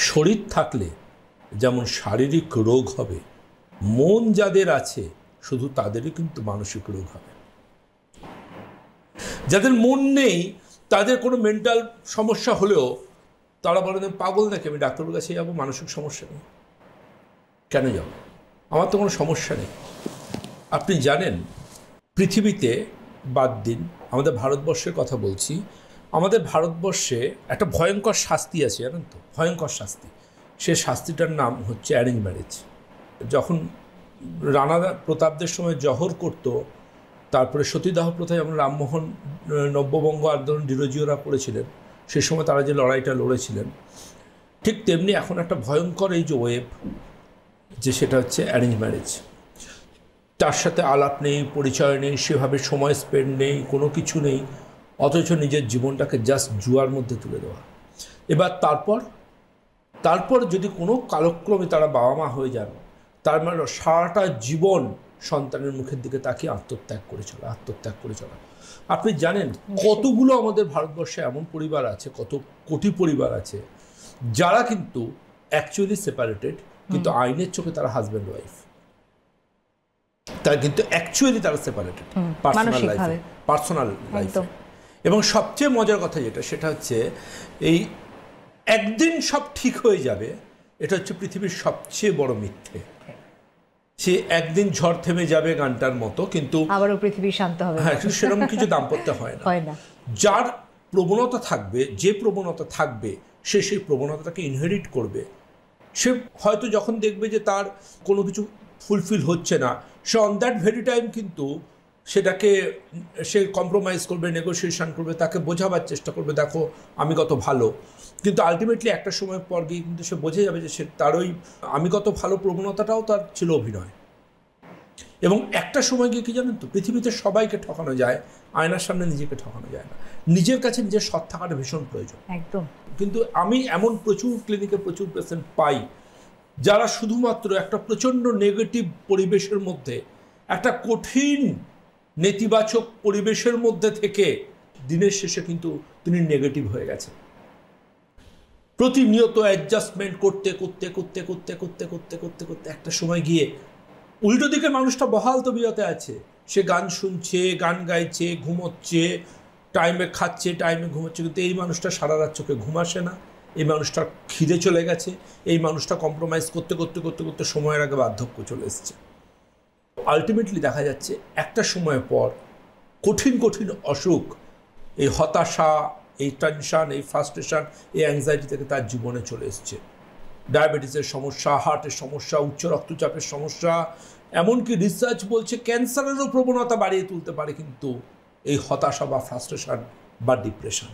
শরীর থাকলে যেমন শারীরিক রোগ হবে, মন যাদের আছে শুধু তাদেরই কিন্তু মানসিক রোগ হবে। যাদের মন নেই তাদের কোনো মেন্টাল সমস্যা হলেও তারা বলেন পাগল নাকি, আমি ডাক্তারের কাছে যাবো, মানসিক সমস্যা নেই। কেন যাব? আমার তো কোনো সমস্যা নেই। আপনি জানেন পৃথিবীতে, বাদ দিন আমাদের ভারতবর্ষের কথা বলছি, আমাদের ভারতবর্ষে একটা ভয়ঙ্কর শাস্তি আছে, জানেন তো, ভয়ঙ্কর শাস্তি। সে শাস্তিটার নাম হচ্ছে অ্যারেঞ্জ ম্যারেজ। যখন রানা প্রতাপদের সময় জহর করত, তারপরে সতীদাহ প্রথায় যেমন রামমোহন নব্যবঙ্গ আন্দোলন ডিরোজিওরা করেছিলেন, সে সময় তারা যে লড়াইটা লড়েছিলেন, ঠিক তেমনি এখন একটা ভয়ঙ্কর এই যে ওয়েব, যে সেটা হচ্ছে অ্যারেঞ্জ ম্যারেজ। তার সাথে আলাপ নেই, পরিচয় নেই, সেভাবে সময় স্পেন্ড নেই, কোনো কিছু নেই, অথচ নিজের জীবনটাকে জাস্ট জুয়ার মধ্যে তুলে দেওয়া। এবার তারপর যদি কোনো কালক্রমে তারা বাবা মা হয়ে যান, তার মানে সারাটা জীবন সন্তানের মুখের দিকে তাকিয়ে আত্মত্যাগ করে চলা। আপনি জানেন কতগুলো আমাদের ভারতবর্ষে এমন পরিবার আছে, কত কোটি পরিবার আছে যারা কিন্তু অ্যাকচুয়ালি সেপারেটেড, কিন্তু আইনের চোখে তারা হাজব্যান্ড ওয়াইফ। তারা কিন্তু অ্যাকচুয়ালি তারা সেপারেটেড পার্সোনাল লাইফে। এবং সবচেয়ে মজার কথা যেটা, সেটা হচ্ছে এই একদিন সব ঠিক হয়ে যাবে, এটা হচ্ছে পৃথিবীর সবচেয়ে বড় মিথ্যে। সে একদিন ঝড় থেমে যাবে গানটার মতো, কিন্তু আবারও পৃথিবী শান্ত হবে। হ্যাঁ, সেরকম কিছু দাম্পত্য হয় না। যার প্রবণতা থাকবে, যে প্রবণতা থাকবে, সে সেই প্রবণতাটাকে ইনহেরিট করবে। সে হয়তো যখন দেখবে যে তার কোনো কিছু ফুলফিল হচ্ছে না, সে অন দ্যাট ভেরি টাইম কিন্তু সেটাকে সে কম্প্রোমাইজ করবে, নেগোসিয়েশন করবে, তাকে বোঝাবার চেষ্টা করবে, দেখো আমি কত ভালো। কিন্তু আলটিমেটলি একটা সময় পর গিয়ে কিন্তু সে বোঝে যাবে যে সে তার ওই আমি কত ভালো প্রবণতাটাও তার ছিল অভিনয়। এবং একটা সময় গিয়ে কি জানেন তো, পৃথিবীতে সবাইকে ঠকানো যায়, আয়নার সামনে নিজেকে ঠকানো যায় না। নিজের কাছে নিজের সৎ থাকাটা ভীষণ প্রয়োজন। একদম। কিন্তু আমি এমন প্রচুর ক্লিনিকে প্রচুর পেশেন্ট পাই যারা শুধুমাত্র একটা প্রচণ্ড নেগেটিভ পরিবেশের মধ্যে, একটা কঠিন নেতিবাচক পরিবেশের মধ্যে থেকে দিনের শেষে কিন্তু তিনি নেগেটিভ হয়ে গেছেন। প্রতিনিয়ত অ্যাডজাস্টমেন্ট করতে করতে করতে করতে করতে করতে করতে করতে একটা সময় গিয়ে উল্টো দিকে মানুষটা বহাল তবিয়তে আছে, সে গান শুনছে, গান গাইছে, ঘুমোচ্ছে, টাইমে খাচ্ছে, টাইমে ঘুমোচ্ছে, কিন্তু এই মানুষটা সারা রাত চোখে ঘুম আসে না, এই মানুষটার খিদে চলে গেছে, এই মানুষটা কম্প্রোমাইজ করতে করতে করতে করতে সময়ের আগে বার্ধক্য চলে এসছে। আলটিমেটলি দেখা যাচ্ছে একটা সময় পর কঠিন কঠিন অসুখ, এই হতাশা, এই টেনশন, এই ফ্রাস্ট্রেশন, এই অ্যাংজাইটি থেকে তার জীবনে চলে এসছে। ডায়াবেটিসের সমস্যা, হার্টের সমস্যা, উচ্চ রক্তচাপের সমস্যা, এমনকি রিসার্চ বলছে ক্যান্সারেরও প্রবণতা বাড়িয়ে তুলতে পারে কিন্তু এই হতাশা বা ফ্রাস্ট্রেশন বা ডিপ্রেশন।